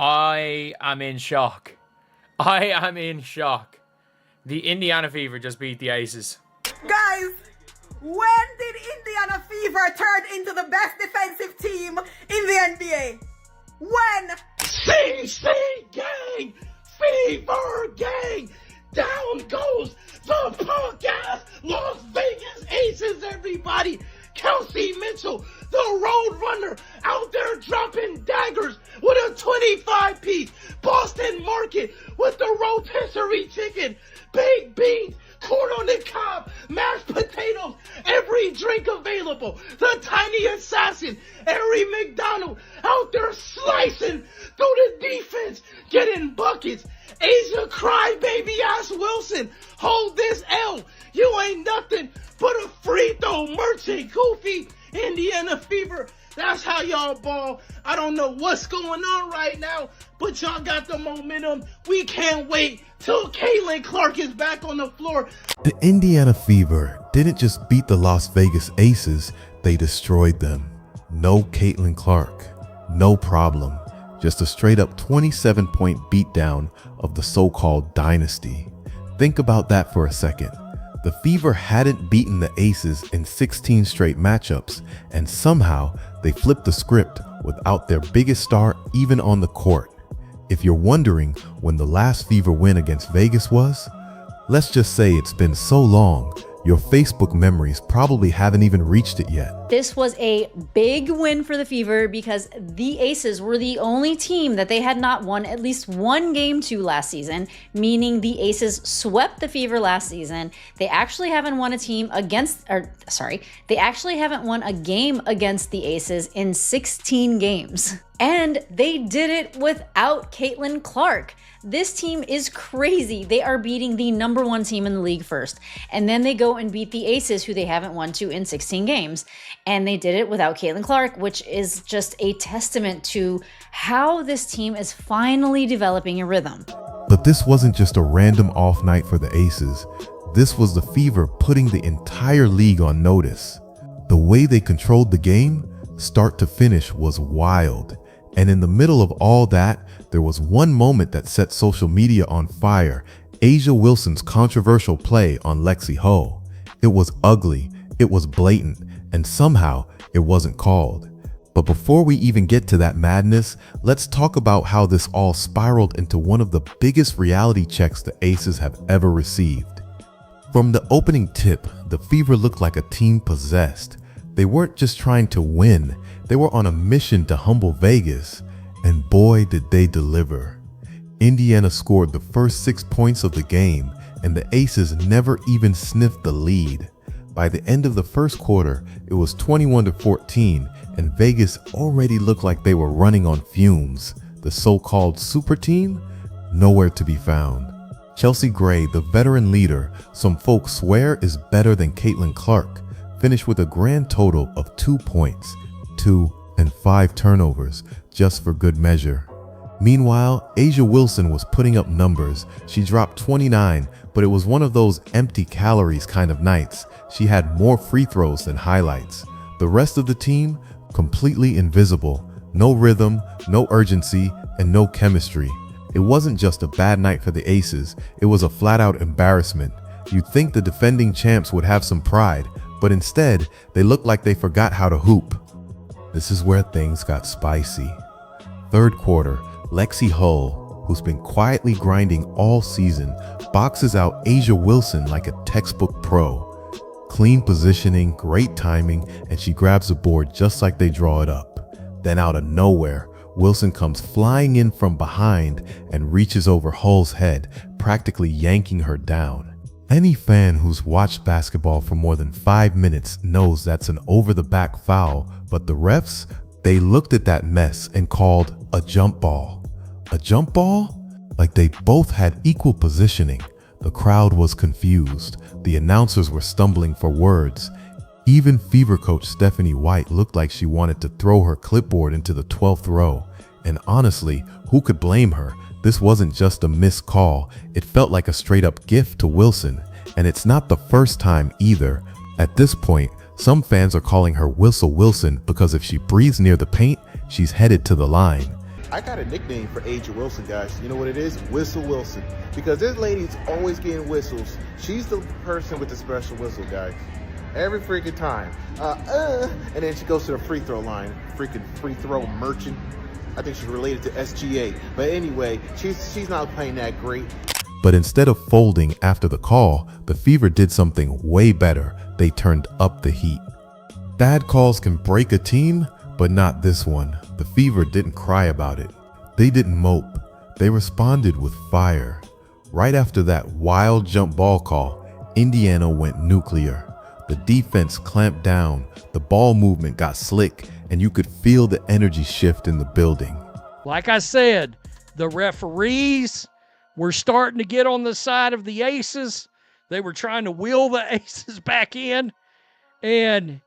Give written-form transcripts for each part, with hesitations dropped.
I am in shock. I am in shock. The Indiana Fever just beat the Aces. Guys, when did Indiana Fever turn into the best defensive team in the NBA? When? CC gang! Fever gang! Down goes the punk-ass Las Vegas Aces, everybody! Kelsey Mitchell, the road runner, out there dropping daggers with a 25-piece Boston Market with the rotisserie chicken, baked beans, corn on the cob, mashed potatoes, every drink available. The tiny assassin, Harry McDonald, out there slicing through the defense, getting buckets. Asia crybaby ass Wilson, hold this L. You ain't nothing but a free throw merchant, goofy. Indiana Fever, that's how y'all ball. I don't know what's going on right now, but y'all got the momentum. We can't wait till Caitlin Clark is back on the floor. The Indiana Fever didn't just beat the Las Vegas Aces, they destroyed them. No Caitlin Clark, no problem. Just a straight up 27-point beatdown of the so-called dynasty. Think about that for a second. The Fever hadn't beaten the Aces in 16 straight matchups, and somehow they flipped the script without their biggest star even on the court. If you're wondering when the last Fever win against Vegas was, let's just say it's been so long, your Facebook memories probably haven't even reached it yet. This was a big win for the Fever because the Aces were the only team that they had not won at least one game to last season, meaning the Aces swept the Fever last season. They actually haven't won a game against the Aces in 16 games. And they did it without Caitlin Clark. This team is crazy. They are beating the #1 team in the league first. And then they go and beat the Aces, who they haven't won to in 16 games. And they did it without Caitlin Clark, which is just a testament to how this team is finally developing a rhythm. But this wasn't just a random off night for the Aces. This was the Fever putting the entire league on notice. The way they controlled the game, start to finish, was wild. And in the middle of all that, there was one moment that set social media on fire: A'ja Wilson's controversial play on Lexi Ho. It was ugly, it was blatant, and somehow it wasn't called. But before we even get to that madness, let's talk about how this all spiraled into one of the biggest reality checks the Aces have ever received. From the opening tip, the Fever looked like a team possessed. They weren't just trying to win, they were on a mission to humble Vegas, and boy did they deliver. Indiana scored the first 6 points of the game, and the Aces never even sniffed the lead. By the end of the first quarter, it was 21-14, and Vegas already looked like they were running on fumes. The so-called super team? Nowhere to be found. Chelsea Gray, the veteran leader, some folks swear is better than Caitlin Clark, finished with a grand total of 2 points, 2 and 5 turnovers, just for good measure. Meanwhile, A'ja Wilson was putting up numbers. She dropped 29, but it was one of those empty calories kind of nights. She had more free throws than highlights. The rest of the team, completely invisible. No rhythm, no urgency, and no chemistry. It wasn't just a bad night for the Aces, it was a flat-out embarrassment. You'd think the defending champs would have some pride, but instead, they looked like they forgot how to hoop. This is where things got spicy. Third quarter, Lexi Ho, who's been quietly grinding all season, boxes out A'ja Wilson like a textbook pro. Clean positioning, great timing, and she grabs the board just like they draw it up. Then out of nowhere, Wilson comes flying in from behind and reaches over Hull's head, practically yanking her down. Any fan who's watched basketball for more than 5 minutes knows that's an over-the-back foul, but the refs, they looked at that mess and called a jump ball. A jump ball? Like they both had equal positioning. The crowd was confused. The announcers were stumbling for words. Even Fever coach Stephanie White looked like she wanted to throw her clipboard into the 12th row. And honestly, who could blame her? This wasn't just a missed call, it felt like a straight up gift to Wilson. And it's not the first time either. At this point, some fans are calling her Whistle Wilson because if she breathes near the paint, she's headed to the line. I got a nickname for Asia Wilson, guys. You know what it is? Whistle Wilson. Because this lady's always getting whistles. She's the person with the special whistle, guys. Every freaking time. And then she goes to the free throw line. Freaking free throw merchant. I think she's related to SGA. But anyway, she's not playing that great. But instead of folding after the call, the Fever did something way better. They turned up the heat. Bad calls can break a team, but not this one. The Fever didn't cry about it. They didn't mope. They responded with fire. Right after that wild jump ball call, Indiana went nuclear. The defense clamped down, the ball movement got slick, and you could feel the energy shift in the building. Like I said, the referees were starting to get on the side of the Aces. They were trying to wheel the Aces back in, and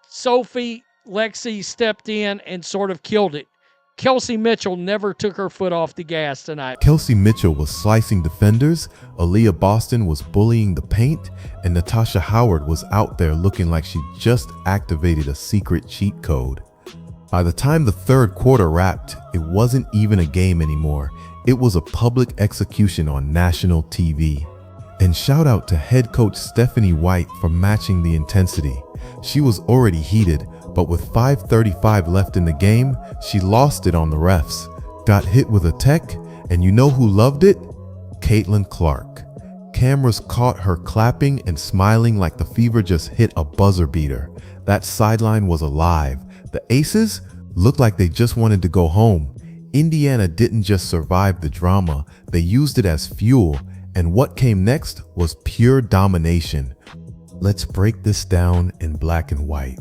Sophie Lexi stepped in and sort of killed it. Kelsey Mitchell never took her foot off the gas tonight. Kelsey Mitchell was slicing defenders, Aaliyah Boston was bullying the paint, and Natasha Howard was out there looking like she just activated a secret cheat code. By the time the third quarter wrapped, it wasn't even a game anymore. It was a public execution on national TV. And shout out to head coach Stephanie White for matching the intensity. She was already heated, but with 5:35 left in the game, she lost it on the refs. Got hit with a tech, and you know who loved it? Caitlin Clark. Cameras caught her clapping and smiling like the Fever just hit a buzzer beater. That sideline was alive. The Aces looked like they just wanted to go home. Indiana didn't just survive the drama, they used it as fuel, and what came next was pure domination. Let's break this down in black and white.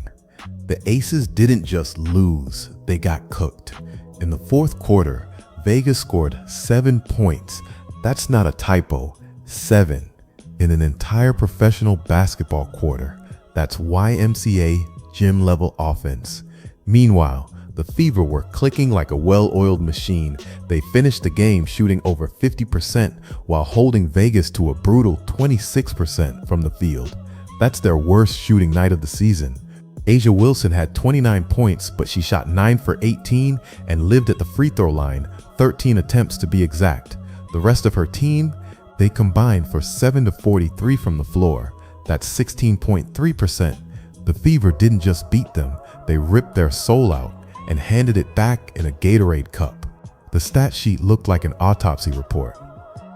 The Aces didn't just lose, they got cooked. In the fourth quarter, Vegas scored 7 points. That's not a typo, 7 in an entire professional basketball quarter. That's YMCA gym level offense. Meanwhile, the Fever were clicking like a well-oiled machine. They finished the game shooting over 50% while holding Vegas to a brutal 26% from the field. That's their worst shooting night of the season. Asia Wilson had 29 points, but she shot 9 for 18 and lived at the free throw line, 13 attempts to be exact. The rest of her team, they combined for 7 to 43 from the floor. That's 16.3%. The Fever didn't just beat them, they ripped their soul out and handed it back in a Gatorade cup. The stat sheet looked like an autopsy report.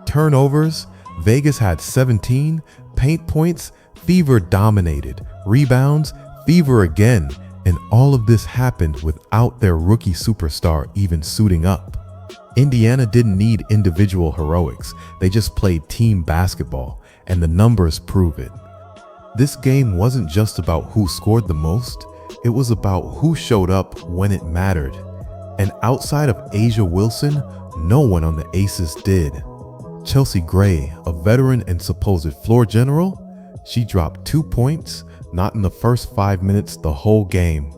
Turnovers, Vegas had 17, paint points, Fever dominated, rebounds, Fever again, and all of this happened without their rookie superstar even suiting up. Indiana didn't need individual heroics, they just played team basketball, and the numbers prove it. This game wasn't just about who scored the most, it was about who showed up when it mattered. And outside of Asia Wilson, no one on the Aces did. Chelsea Gray, a veteran and supposed floor general, she dropped 2 points, not in the first 5 minutes the whole game.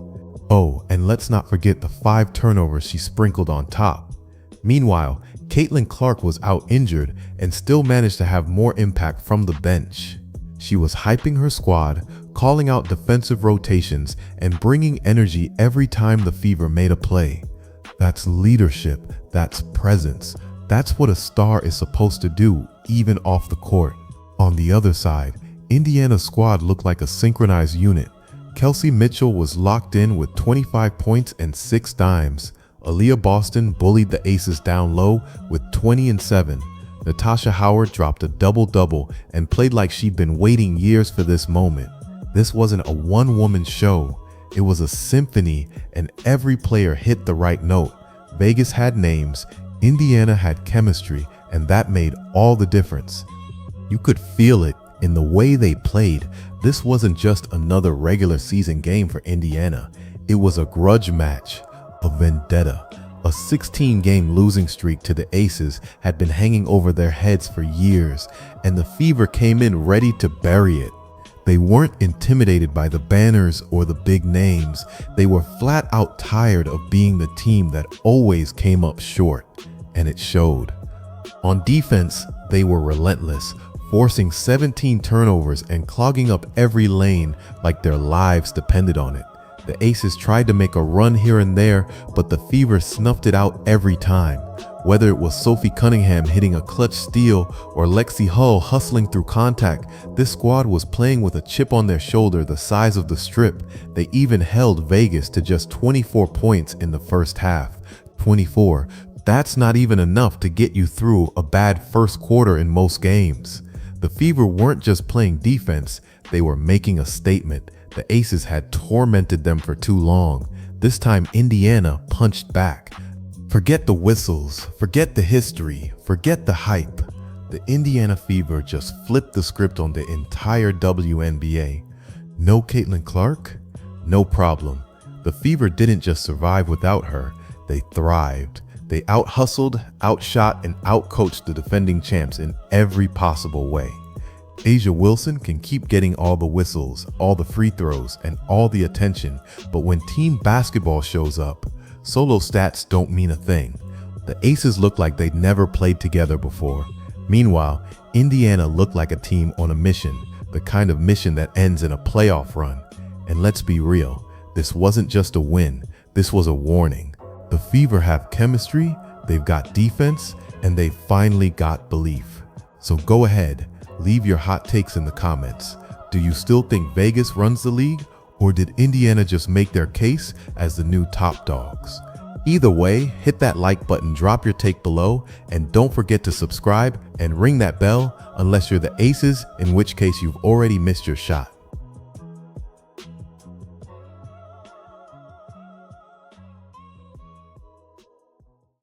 Oh, and let's not forget the 5 turnovers she sprinkled on top. Meanwhile, Caitlin Clark was out injured and still managed to have more impact from the bench. She was hyping her squad, calling out defensive rotations, and bringing energy every time the Fever made a play. That's leadership, that's presence. That's what a star is supposed to do, even off the court. On the other side, Indiana's squad looked like a synchronized unit. Kelsey Mitchell was locked in with 25 points and 6 dimes. Aaliyah Boston bullied the Aces down low with 20 and 7. Natasha Howard dropped a double-double and played like she'd been waiting years for this moment. This wasn't a one-woman show. It was a symphony, and every player hit the right note. Vegas had names, Indiana had chemistry, and that made all the difference. You could feel it in the way they played. This wasn't just another regular season game for Indiana. It was a grudge match, a vendetta. A 16-game losing streak to the Aces had been hanging over their heads for years, and the Fever came in ready to bury it. They weren't intimidated by the banners or the big names. They were flat out tired of being the team that always came up short, and it showed. On defense, they were relentless, forcing 17 turnovers and clogging up every lane like their lives depended on it. The Aces tried to make a run here and there, but the Fever snuffed it out every time. Whether it was Sophie Cunningham hitting a clutch steal or Lexi Hull hustling through contact, this squad was playing with a chip on their shoulder the size of the Strip. They even held Vegas to just 24 points in the first half. 24. That's not even enough to get you through a bad first quarter in most games. The Fever weren't just playing defense, they were making a statement. The Aces had tormented them for too long. This time Indiana punched back. Forget the whistles, forget the history, forget the hype. The Indiana Fever just flipped the script on the entire WNBA. No Caitlin Clark? No problem. The Fever didn't just survive without her, they thrived. They out-hustled, outshot, and out-coached the defending champs in every possible way. Asia Wilson can keep getting all the whistles, all the free throws, and all the attention, but when team basketball shows up, solo stats don't mean a thing. The Aces looked like they'd never played together before. Meanwhile, Indiana looked like a team on a mission, the kind of mission that ends in a playoff run. And let's be real, this wasn't just a win, this was a warning. The Fever have chemistry, they've got defense, and they've finally got belief. So go ahead, leave your hot takes in the comments. Do you still think Vegas runs the league? Or did Indiana just make their case as the new top dogs? Either way, hit that like button, drop your take below, and don't forget to subscribe and ring that bell unless you're the Aces, in which case you've already missed your shot.